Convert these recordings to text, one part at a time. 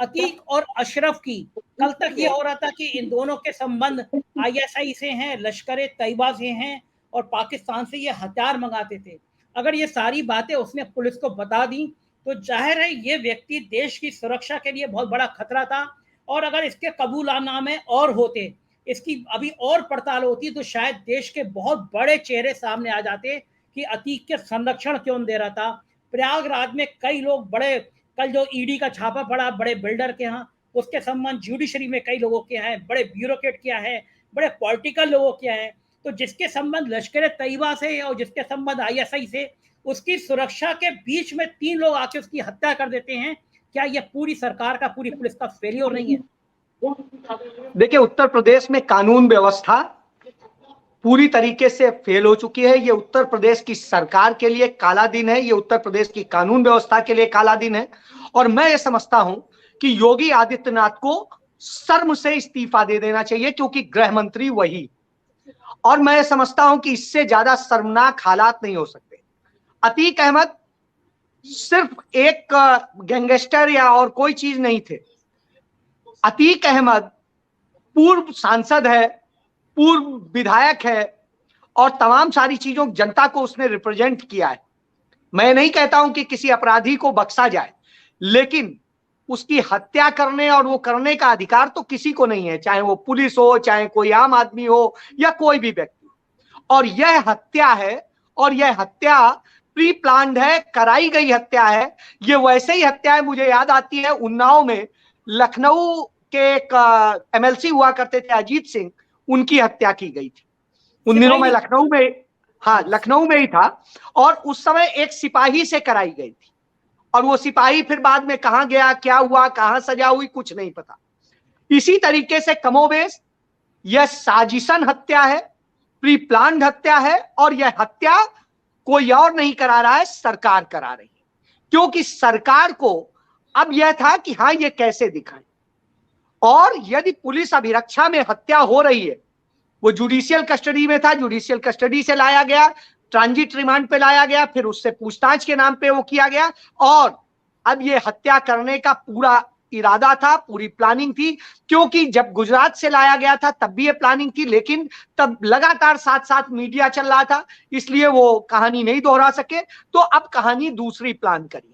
अतीक और अशरफ की कल तक ये हो रहा था कि इन दोनों के संबंध आईएसआई से हैं, लश्कर तैयबा से हैं और पाकिस्तान से ये हथियार मंगाते थे। अगर ये सारी बातें उसने पुलिस को बता दी तो जाहिर है ये व्यक्ति देश की सुरक्षा के लिए बहुत बड़ा खतरा था, और अगर इसके कबूलनामे और होते, इसकी अभी और पड़ताल होती, तो शायद देश के बहुत बड़े चेहरे सामने आ जाते कि अतीक के संरक्षण क्यों दे रहा था। प्रयागराज में कई लोग बड़े, कल जो ईडी का छापा पड़ा बड़े बिल्डर के यहाँ, उसके संबंध जुडिशरी में कई लोगों के हैं, बड़े ब्यूरोक्रेट क्या है, बड़े पॉलिटिकल लोगों क्या है। तो जिसके संबंध लश्कर तैयबा से और जिसके संबंध आईएसआई से, उसकी सुरक्षा के बीच में 3 लोग आके उसकी हत्या कर देते हैं। क्या यह पूरी सरकार का, पूरी पुलिस का फेलियर नहीं है? देखिए, उत्तर प्रदेश में कानून व्यवस्था पूरी तरीके से फेल हो चुकी है। ये उत्तर प्रदेश की सरकार के लिए काला दिन है, ये उत्तर प्रदेश की कानून व्यवस्था के लिए काला दिन है। और मैं ये समझता हूं कि योगी आदित्यनाथ को शर्म से इस्तीफा दे देना चाहिए, क्योंकि गृह मंत्री वही। और मैं समझता हूं कि इससे ज्यादा शर्मनाक हालात नहीं हो सकते। अतीक अहमद सिर्फ एक गैंगस्टर या और कोई चीज नहीं थे। अतीक अहमद पूर्व सांसद है, पूर्व विधायक है, और तमाम सारी चीजों जनता को उसने रिप्रेजेंट किया है। मैं नहीं कहता हूं कि किसी अपराधी को बख्शा जाए, लेकिन उसकी हत्या करने और वो करने का अधिकार तो किसी को नहीं है, चाहे वो पुलिस हो, चाहे कोई आम आदमी हो, या कोई भी व्यक्ति। और यह हत्या है, और यह हत्या प्री प्लान्ड है, कराई गई हत्या है। ये वैसे ही हत्या है, मुझे याद आती है उन्नाव में लखनऊ के एक एमएलसी हुआ करते थे अजीत सिंह, उनकी हत्या की गई थी। उन दिनों में लखनऊ में, हाँ लखनऊ में ही था, और उस समय एक सिपाही से कराई गई थी। और वो सिपाही फिर बाद में कहां गया, क्या हुआ, कहां सजा हुई, कुछ नहीं पता। इसी तरीके से कमोबेश यह साजिशन हत्या है, प्री प्लान्ड हत्या है, और यह हत्या कोई और नहीं करा रहा है, सरकार करा रही है। क्योंकि सरकार को अब यह था कि हाँ ये कैसे दिखाएं। और यदि पुलिस अभिरक्षा में हत्या हो रही है, वो जुडिशियल कस्टडी में था, जुडिशियल कस्टडी से लाया गया, ट्रांजिट रिमांड पे लाया गया, फिर उससे पूछताछ के नाम पे वो किया गया, और अब ये हत्या करने का पूरा इरादा था, पूरी प्लानिंग थी। क्योंकि जब गुजरात से लाया गया था तब भी ये प्लानिंग थी, लेकिन तब लगातार साथ साथ मीडिया चल रहा था, इसलिए वो कहानी नहीं दोहरा सके। तो अब कहानी दूसरी प्लान करी,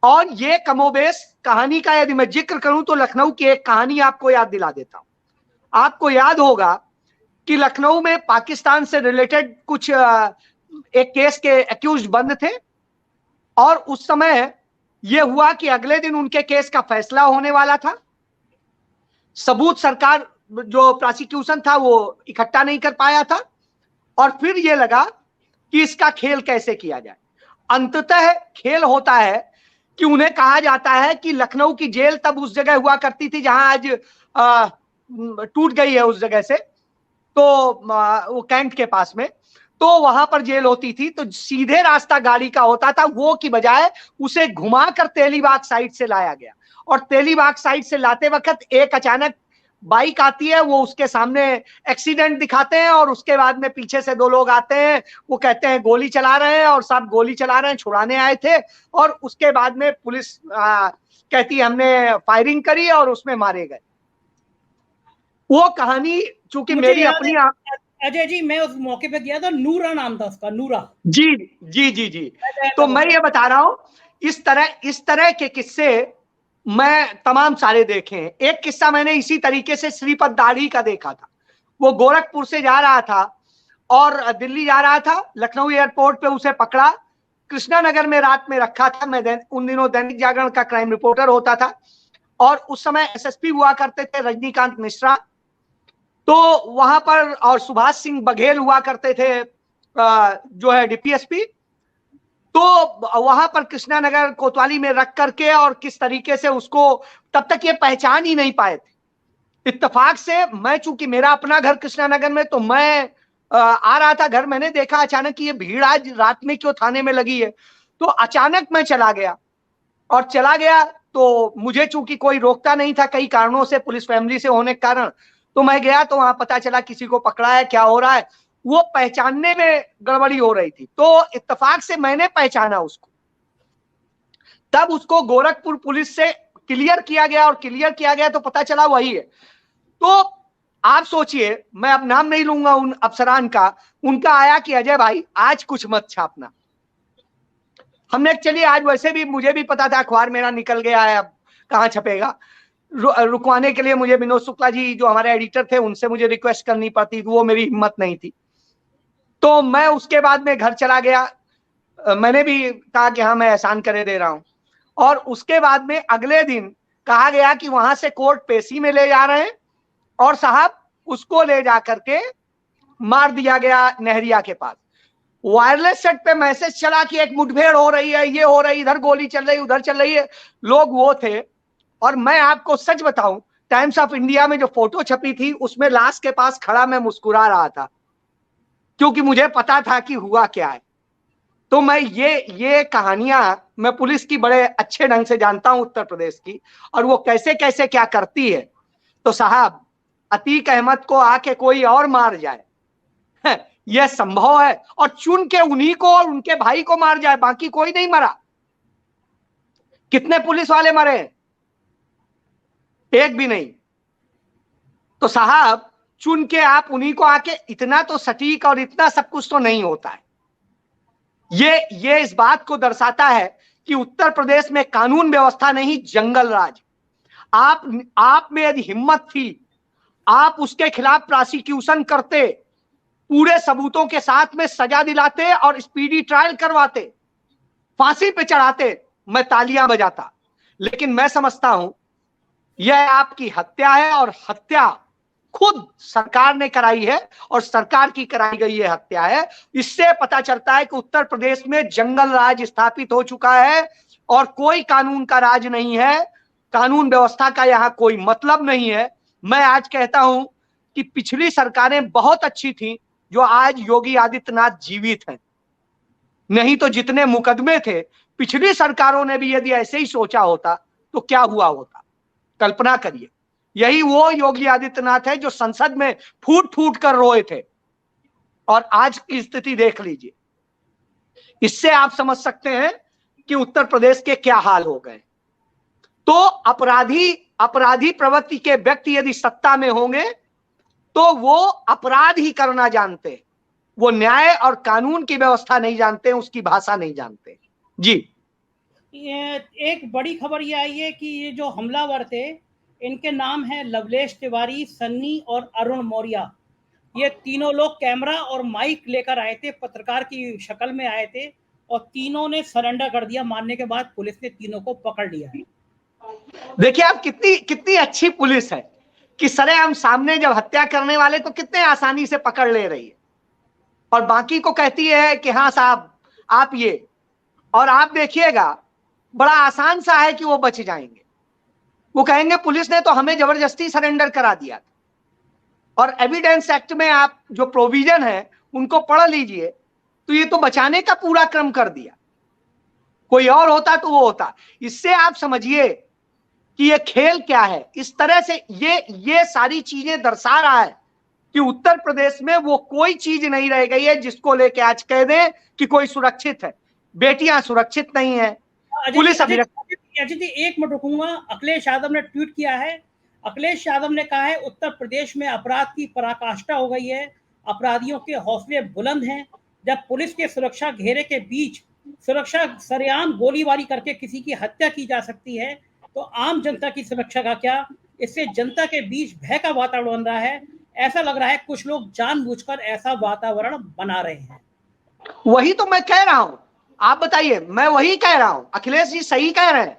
और ये कमोबेश कहानी का यदि मैं जिक्र करूं तो लखनऊ की एक कहानी आपको याद दिला देता हूं। आपको याद होगा कि लखनऊ में पाकिस्तान से रिलेटेड कुछ एक केस के एक्यूज बंद थे, और उस समय यह हुआ कि अगले दिन उनके केस का फैसला होने वाला था। सबूत सरकार जो प्रोसिक्यूशन था वो इकट्ठा नहीं कर पाया था, और फिर यह लगा कि इसका खेल कैसे किया जाए। अंततः खेल होता है कि उन्हें कहा जाता है कि लखनऊ की जेल तब उस जगह हुआ करती थी जहां आज टूट गई है उस जगह से, तो वो कैंट के पास में, तो वहां पर जेल होती थी। तो सीधे रास्ता गाड़ी का होता था, वो की बजाय उसे घुमाकर तेलीबाग साइड से लाया गया। और तेलीबाग साइड से लाते वक्त एक अचानक बाइक आती है, वो उसके सामने एक्सीडेंट दिखाते हैं, और उसके बाद में पीछे से 2 लोग आते हैं, वो कहते हैं गोली चला रहे हैं, और साहब गोली चला रहे हैं, छुड़ाने आए थे। और उसके बाद में पुलिस कहती है हमने फायरिंग करी और उसमें मारे गए। वो कहानी चूंकि मेरी अपनी अजय जी, मैं उस मौके पे गया था, नूरा नाम था उसका, नूरा। जी जी जी जी। तो मैं ये बता रहा हूं, इस तरह के किस्से मैं तमाम सारे देखे हैं। एक किस्सा मैंने इसी तरीके से श्रीपद दाढ़ी का देखा था। वो गोरखपुर से जा रहा था और दिल्ली जा रहा था, लखनऊ एयरपोर्ट पे उसे पकड़ा, कृष्णा नगर में रात में रखा था। मैं उन दिनों दैनिक जागरण का क्राइम रिपोर्टर होता था, और उस समय एसएसपी हुआ करते थे रजनीकांत मिश्रा, तो वहां पर, और सुभाष सिंह बघेल हुआ करते थे जो है डीपीएसपी। तो वहां पर कृष्णा नगर कोतवाली में रख करके, और किस तरीके से उसको तब तक ये पहचान ही नहीं पाए थे। इत्तेफाक से मैं, चूंकि मेरा अपना घर कृष्णा नगर में, तो मैं आ रहा था घर, मैंने देखा अचानक कि ये भीड़ आज रात में क्यों थाने में लगी है। तो अचानक मैं चला गया, तो मुझे चूंकि कोई रोकता नहीं था कई कारणों से, पुलिस फैमिली से होने के कारण, तो मैं गया, तो वहां पता चला किसी को पकड़ा है, क्या हो रहा है, वो पहचानने में गड़बड़ी हो रही थी। तो इत्तेफाक से मैंने पहचाना उसको, तब उसको गोरखपुर पुलिस से क्लियर किया गया, और क्लियर किया गया तो पता चला वही है। तो आप सोचिए, मैं अब नाम नहीं लूंगा उन अफसरान का, उनका आया कि अजय भाई आज कुछ मत छापना। हमने चलिए, आज वैसे भी मुझे भी पता था अखबार मेरा निकल गया है, अब कहाँ छपेगा। रुकवाने के लिए मुझे विनोद शुक्ला जी जो हमारे एडिटर थे उनसे मुझे रिक्वेस्ट करनी पड़ती, वो मेरी हिम्मत नहीं थी। तो मैं उसके बाद में घर चला गया, मैंने भी कहा कि हाँ मैं एहसान करे दे रहा हूं। और उसके बाद में अगले दिन कहा गया कि वहां से कोर्ट पेशी में ले जा रहे हैं, और साहब उसको ले जा करके मार दिया गया नहरिया के पास। वायरलेस सेट पे मैसेज चला कि एक मुठभेड़ हो रही है, ये हो रही, इधर गोली चल रही, उधर चल रही है। लोग वो थे, और मैं आपको सच बताऊं, टाइम्स ऑफ इंडिया में जो फोटो छपी थी उसमें लाश के पास खड़ा मैं मुस्कुरा रहा था, क्योंकि मुझे पता था कि हुआ क्या है। तो मैं ये कहानियां मैं पुलिस की बड़े अच्छे ढंग से जानता हूं उत्तर प्रदेश की, और वो कैसे कैसे क्या करती है। तो साहब अतीक अहमद को आके कोई और मार जाए, यह संभव है, और चुन के उन्हीं को और उनके भाई को मार जाए, बाकी कोई नहीं मरा। कितने पुलिस वाले मरे? एक भी नहीं। तो साहब चुन के आप उन्हीं को आके, इतना तो सटीक और इतना सब कुछ तो नहीं होता है। ये इस बात को दर्शाता है कि उत्तर प्रदेश में कानून व्यवस्था नहीं, जंगल राज। आप में यदि हिम्मत थी, आप उसके खिलाफ प्रोसिक्यूशन करते, पूरे सबूतों के साथ में सजा दिलाते और स्पीडी ट्रायल करवाते, फांसी पे चढ़ाते, मैं तालियां बजाता। लेकिन मैं समझता हूं यह आपकी हत्या है, और हत्या खुद सरकार ने कराई है, और सरकार की कराई गई ये हत्या है। इससे पता चलता है कि उत्तर प्रदेश में जंगल राज स्थापित हो चुका है, और कोई कानून का राज नहीं है, कानून व्यवस्था का यहां कोई मतलब नहीं है। मैं आज कहता हूं कि पिछली सरकारें बहुत अच्छी थी जो आज योगी आदित्यनाथ जीवित हैं, नहीं तो जितने मुकदमे थे पिछली सरकारों ने भी यदि ऐसे ही सोचा होता तो क्या हुआ होता, कल्पना करिए। यही वो योगी आदित्यनाथ है जो संसद में फूट फूट कर रोए थे, और आज की स्थिति देख लीजिए। इससे आप समझ सकते हैं कि उत्तर प्रदेश के क्या हाल हो गए। तो अपराधी प्रवृत्ति के व्यक्ति यदि सत्ता में होंगे तो वो अपराध ही करना जानते हैं, वो न्याय और कानून की व्यवस्था नहीं जानते, उसकी भाषा नहीं जानते। जी, ये एक बड़ी खबर ये आई है कि ये जो हमलावर थे इनके नाम है लवलेश तिवारी, सन्नी और अरुण मौर्य। ये तीनों लोग कैमरा और माइक लेकर आए थे, पत्रकार की शक्ल में आए थे, और तीनों ने सरेंडर कर दिया। मारने के बाद पुलिस ने तीनों को पकड़ लिया है। देखिए आप कितनी अच्छी पुलिस है कि सरेआम सामने जब हत्या करने वाले तो कितने आसानी से पकड़ ले रही है, और बाकी को कहती है कि हाँ साहब आप ये, और आप देखिएगा बड़ा आसान सा है कि वो बच जाएंगे। वो कहेंगे पुलिस ने तो हमें जबरदस्ती सरेंडर करा दिया था। और एविडेंस एक्ट में आप जो प्रोविजन है उनको पढ़ लीजिए, तो ये तो बचाने का पूरा क्रम कर दिया। कोई और होता तो वो होता। इससे आप समझिए कि ये खेल क्या है। इस तरह से ये सारी चीजें दर्शा रहा है कि उत्तर प्रदेश में वो कोई चीज नहीं रह गई है जिसको लेके आज कह दें कि कोई सुरक्षित है। बेटियां सुरक्षित नहीं है, पुलिस अजय जी एक मिनट रुकूंगा। अखिलेश यादव ने ट्वीट किया है। अखिलेश यादव ने कहा है उत्तर प्रदेश में अपराध की पराकाष्ठा हो गई है, अपराधियों के हौसले बुलंद हैं। जब पुलिस के सुरक्षा घेरे के बीच सुरक्षा सरेआम गोलीबारी करके किसी की हत्या की जा सकती है, तो आम जनता की सुरक्षा का क्या? इससे जनता के बीच भय का वातावरण बन रहा है। ऐसा लग रहा है कुछ लोग जानबूझकर ऐसा वातावरण बना रहे हैं। वही तो मैं कह रहा हूं, आप बताइए। मैं वही कह रहा हूं, अखिलेश जी सही कह रहे हैं।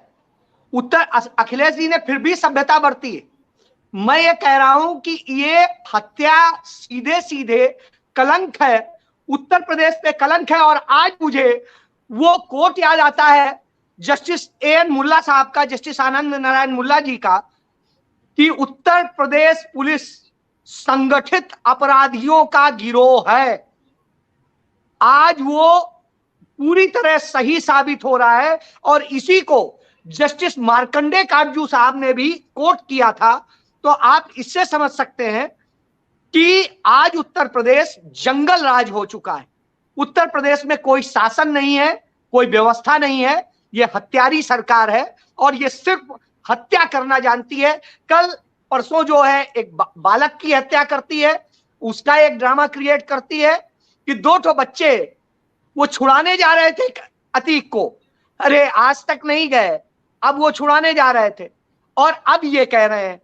अखिलेश जी ने फिर भी सभ्यता बरती है। मैं ये कह रहा हूं कि ये हत्या सीधे सीधे कलंक है, उत्तर प्रदेश पे कलंक है। और आज मुझे वो कोट याद आता है जस्टिस एएन मुल्ला साहब का, जस्टिस आनंद नारायण मुल्ला जी का, कि उत्तर प्रदेश पुलिस संगठित अपराधियों का गिरोह है। आज वो पूरी तरह सही साबित हो रहा है, और इसी को जस्टिस मार्कंडे काटजू साहब ने भी कोट किया था। तो आप इससे समझ सकते हैं कि आज उत्तर प्रदेश जंगल राज हो चुका है। उत्तर प्रदेश में कोई शासन नहीं है, कोई व्यवस्था नहीं है, यह हत्यारी सरकार है। और ये सिर्फ हत्या करना जानती है। कल परसों जो है एक बालक की हत्या करती है, उसका एक ड्रामा क्रिएट करती है कि 2 बच्चे वो छुड़ाने जा रहे थे अतीक को, अरे आज तक नहीं गए, अब वो छुड़ाने जा रहे थे और अब ये कह रहे हैं।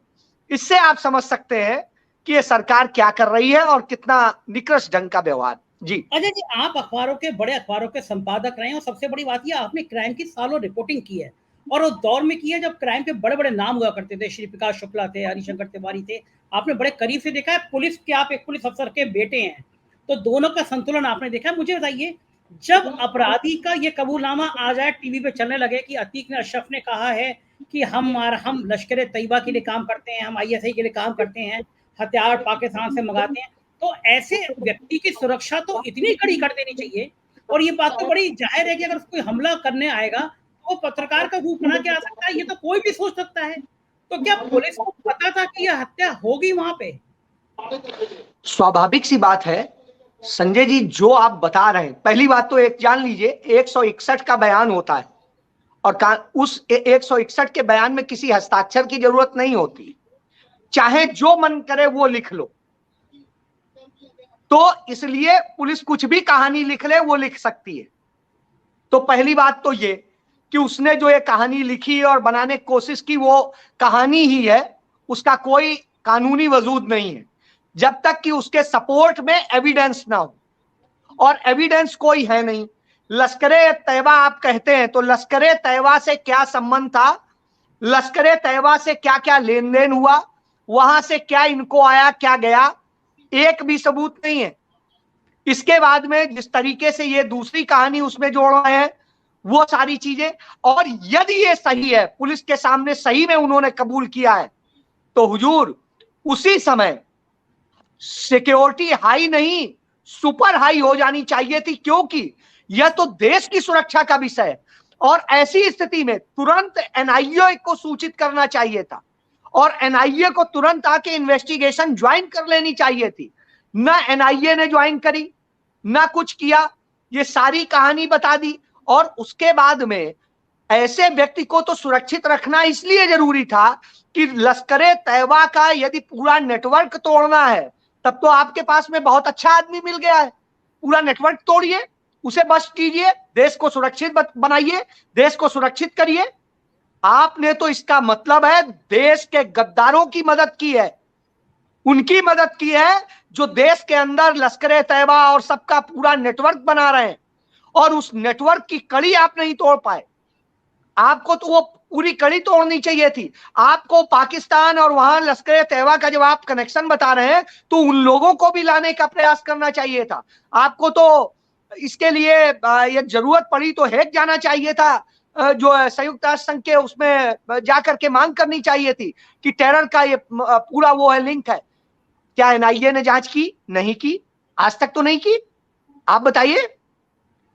इससे आप समझ सकते हैं कि ये सरकार क्या कर रही है और कितना निकृष्ट ढंग का व्यवहार। जी अजय जी, आप अखबारों के, बड़े अखबारों के संपादक रहे हैं और सबसे बड़ी बात ये, आपने क्राइम की सालों रिपोर्टिंग की है और उस दौर में की है जब क्राइम के बड़े बड़े नाम हुआ करते थे, श्री प्रकाश शुक्ला थे, हरिशंकर तिवारी थे, आपने बड़े करीब से देखा है। पुलिस के, आप एक पुलिस अफसर के बेटे हैं, तो दोनों का संतुलन आपने देखा है। मुझे बताइए, जब अपराधी का ये कबूलनामा आ जाए, टीवी पे चलने लगे कि अतीक ने, अशरफ ने कहा है कि हम लश्कर तैयबा के लिए काम करते हैं, हम आईएसआई के लिए काम करते हैं, हथियार पाकिस्तान से मंगाते हैं, तो ऐसे व्यक्ति की सुरक्षा तो इतनी कड़ी कर देनी चाहिए। और ये बात तो बड़ी जाहिर है कि अगर कोई हमला करने आएगा तो वो पत्रकार का रूप बना के आ सकता है, ये तो कोई भी सोच सकता है। तो क्या पुलिस को पता था कि यह हत्या होगी वहां पे? स्वाभाविक सी बात है संजय जी, जो आप बता रहे हैं। पहली बात तो एक जान लीजिए, 161 का बयान होता है और उस 161 के बयान में किसी हस्ताक्षर की जरूरत नहीं होती, चाहे जो मन करे वो लिख लो। तो इसलिए पुलिस कुछ भी कहानी लिख ले, वो लिख सकती है। तो पहली बात तो ये कि उसने जो ये कहानी लिखी और बनाने की कोशिश की, वो कहानी ही है, उसका कोई कानूनी वजूद नहीं है जब तक कि उसके सपोर्ट में एविडेंस ना हो, और एविडेंस कोई है नहीं। लश्कर तैयबा आप कहते हैं, तो लश्कर तैयबा से क्या संबंध था, लश्कर तैयबा से क्या क्या लेन देन हुआ, वहां से क्या इनको आया क्या गया, एक भी सबूत नहीं है। इसके बाद में जिस तरीके से ये दूसरी कहानी उसमें जोड़ रहे हैं, वो सारी चीजें, और यदि ये सही है, पुलिस के सामने सही में उन्होंने कबूल किया है, तो हुजूर उसी समय सिक्योरिटी हाई नहीं सुपर हाई हो जानी चाहिए थी, क्योंकि यह तो देश की सुरक्षा का विषय है। और ऐसी स्थिति में तुरंत एनआईए को सूचित करना चाहिए था और एनआईए को तुरंत आके इन्वेस्टिगेशन ज्वाइन कर लेनी चाहिए थी। ना एनआईए ने ज्वाइन करी, ना कुछ किया, ये सारी कहानी बता दी। और उसके बाद में ऐसे व्यक्ति को तो सुरक्षित रखना इसलिए जरूरी था कि लश्कर तैयबा का यदि पूरा नेटवर्क तोड़ना है, तब तो आपके पास में बहुत अच्छा आदमी मिल गया है। पूरा नेटवर्क तोड़िए, उसे बस्ट कीजिए, देश को सुरक्षित बनाइए, देश को सुरक्षित करिए। आपने तो इसका मतलब है देश के गद्दारों की मदद की है, उनकी मदद की है जो देश के अंदर लश्कर तैयबा और सबका पूरा नेटवर्क बना रहे हैं, और उस नेटवर्क की कड़ी आप नहीं तोड़ पाए। आपको तो वो पूरी कड़ी तोड़नी चाहिए थी। आपको पाकिस्तान और वहां लश्कर तैयबा का जब आप कनेक्शन बता रहे हैं, तो उन लोगों को भी लाने का प्रयास करना चाहिए था। आपको तो इसके लिए ये जरूरत पड़ी तो हेग जाना चाहिए था, जो संयुक्त राष्ट्र संघ के उसमें जाकर के मांग करनी चाहिए थी कि टेरर का ये पूरा वो है, लिंक है। क्या एनआईए ने जांच की? नहीं की, आज तक तो नहीं की। आप बताइए।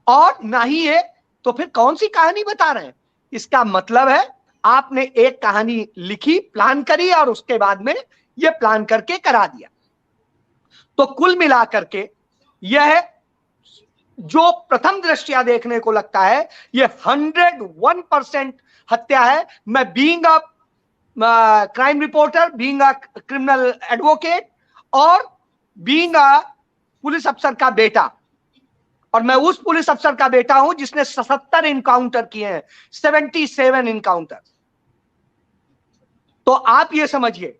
और ना ही है तो फिर कौन सी कहानी बता रहे हैं? इसका मतलब है आपने एक कहानी लिखी, प्लान करी, और उसके बाद में ये प्लान करके करा दिया। तो कुल मिलाकर के यह जो प्रथम दृष्टया देखने को लगता है, ये 101% हत्या है। मैं being a crime reporter, being a criminal advocate और बीइंग अ पुलिस अफसर का बेटा, और मैं उस पुलिस अफसर का बेटा हूं जिसने 77 इनकाउंटर किए हैं, 77 इनकाउंटर। तो आप ये समझिए,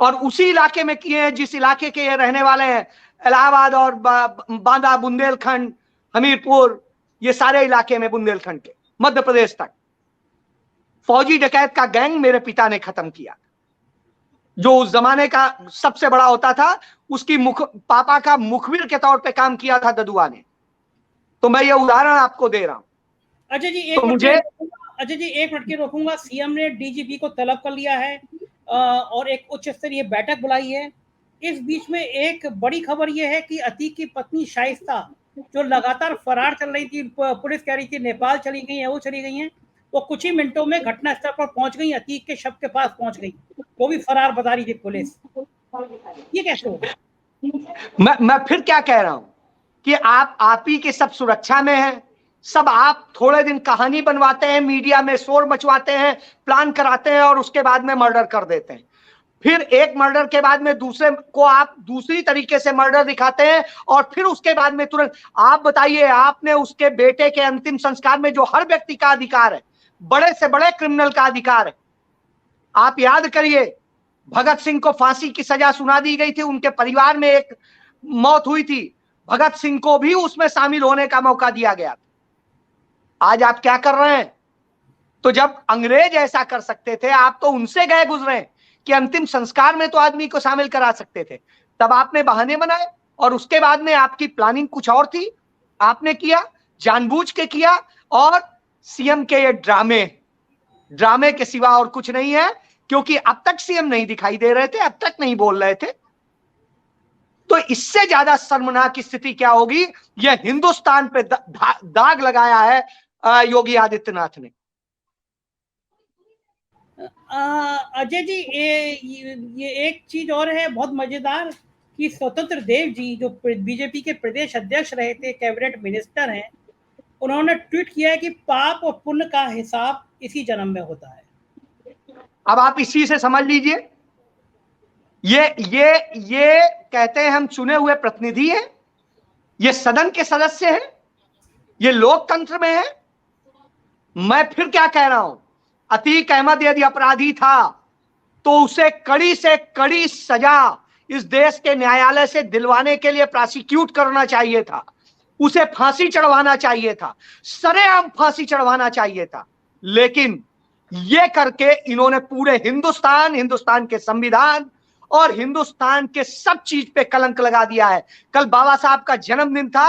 और उसी इलाके में किए हैं जिस इलाके के ये रहने वाले हैं, इलाहाबाद और बांदा, बुंदेलखंड, हमीरपुर, ये सारे इलाके में, बुंदेलखंड के मध्य प्रदेश तक फौजी डकैत का गैंग मेरे पिता ने खत्म किया, जो उस जमाने का सबसे बड़ा होता था। उसकी पापा का मुखबिर के तौर पे काम किया था ददुआ ने। तो मैं ये उदाहरण आपको दे रहा हूं। अजय जी एक मिनट के रोकूंगा। सीएम ने डीजीपी को तलब कर लिया है और एक उच्च स्तरीय बैठक बुलाई है। इस बीच में एक बड़ी खबर यह है कि अतीक की पत्नी शाइस्ता, जो लगातार फरार चल रही थी, पुलिस कह रही थी नेपाल चली गई है, वो चली गई हैं, वो कुछ ही मिनटों में घटना स्थल पर पहुंच गई, अतीक के शव के पास पहुंच गई, वो भी फरार बता रही थी पुलिस। ये कैसे होगा? मैं फिर क्या कह रहा हूं कि आप ही के सब सुरक्षा में हैं, सब आप थोड़े दिन कहानी बनवाते हैं, मीडिया में शोर मचवाते हैं, प्लान कराते हैं और उसके बाद में मर्डर कर देते हैं। फिर एक मर्डर के बाद में दूसरे को आप दूसरी तरीके से मर्डर दिखाते हैं और फिर उसके बाद में तुरंत। आप बताइए, आपने उसके बेटे के अंतिम संस्कार में जो हर व्यक्ति का अधिकार है, बड़े से बड़े क्रिमिनल का अधिकार है, आप याद करिए, भगत सिंह को फांसी की सजा सुना दी गई थी, उनके परिवार में एक मौत हुई थी, भगत सिंह को भी उसमें शामिल होने का मौका दिया गया था। आज आप क्या कर रहे हैं? तो जब अंग्रेज ऐसा कर सकते थे, आप तो उनसे गए गुजरे कि अंतिम संस्कार में तो आदमी को शामिल करा सकते थे, तब आपने बहाने बनाए और उसके बाद में आपकी प्लानिंग कुछ और थी, आपने किया, जानबूझ के किया। और सीएम के ये ड्रामे के सिवा और कुछ नहीं है, क्योंकि अब तक सीएम नहीं दिखाई दे रहे थे, अब तक नहीं बोल रहे थे। तो इससे ज्यादा शर्मनाक स्थिति क्या होगी? यह हिंदुस्तान पे दाग लगाया है योगी आदित्यनाथ ने। अजय जी, ये एक चीज और है बहुत मजेदार कि स्वतंत्र देव जी जो बीजेपी के प्रदेश अध्यक्ष रहे थे, कैबिनेट मिनिस्टर हैं, उन्होंने ट्वीट किया है कि पाप और पुण्य का हिसाब इसी जन्म में होता है। अब आप इसी से समझ लीजिए, ये कहते हैं हम चुने हुए प्रतिनिधि हैं, ये सदन के सदस्य हैं, ये लोकतंत्र में है। मैं फिर क्या कह रहा हूं, अतीक अहमद यदि अपराधी था तो उसे कड़ी से कड़ी सजा इस देश के न्यायालय से दिलवाने के लिए प्रोसिक्यूट करना चाहिए था, उसे फांसी चढ़वाना चाहिए था, सरेआम फांसी चढ़वाना चाहिए था। लेकिन ये करके इन्होंने पूरे हिंदुस्तान के संविधान और हिंदुस्तान के सब चीज पे कलंक लगा दिया है। कल बाबा साहब का जन्मदिन था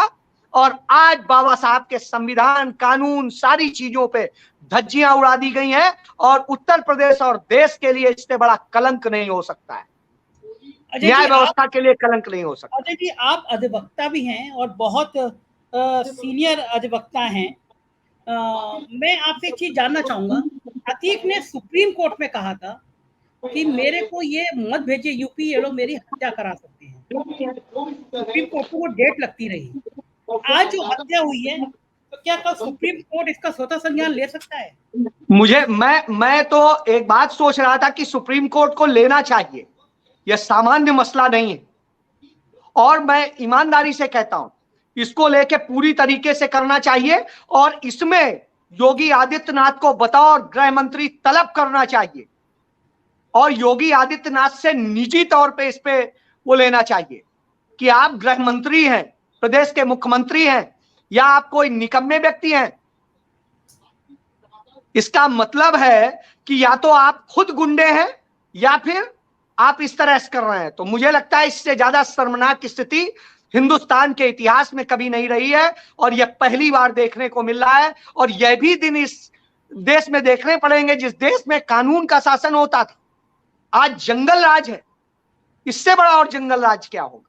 और आज बाबा साहब के संविधान, कानून, सारी चीजों पे धज्जियां उड़ा दी गई हैं और उत्तर प्रदेश और देश के लिए इससे बड़ा कलंक नहीं हो सकता है, न्याय व्यवस्था के लिए कलंक नहीं हो सकता। अजय जी, आप अधिवक्ता भी हैं और बहुत सीनियर अधिवक्ता हैं। मैं आपसे एक चीज जानना चाहूंगा, अतीक ने सुप्रीम कोर्ट में कहा था कि मेरे को ये मत भेजिए यूपी, ये लोग मेरी हत्या करा सकते हैं। सुप्रीम कोर्ट को वो डेट लगती रही। आज जो हत्या हुई है, तो क्या कल सुप्रीम कोर्ट इसका स्वतः संज्ञान ले सकता है? मैं तो एक बात सोच रहा था कि सुप्रीम कोर्ट को लेना चाहिए, यह सामान्य मसला नहीं है। और मैं ईमानदारी से कहता हूं, इसको लेके पूरी तरीके से करना चाहिए और इसमें योगी आदित्यनाथ को बतौर गृह मंत्री तलब करना चाहिए और योगी आदित्यनाथ से निजी तौर पे इस पे वो लेना चाहिए कि आप गृह मंत्री हैं, प्रदेश के मुख्यमंत्री हैं, या आप कोई निकम्मे व्यक्ति हैं। इसका मतलब है कि या तो आप खुद गुंडे हैं या फिर आप इस तरह से कर रहे हैं। तो मुझे लगता है इससे ज्यादा शर्मनाक स्थिति हिंदुस्तान के इतिहास में कभी नहीं रही है और यह पहली बार देखने को मिल रहा है। और यह भी दिन इस देश में देखने पड़ेंगे जिस देश में कानून का शासन होता था, आज जंगल राज है। इससे बड़ा और जंगल राज क्या होगा?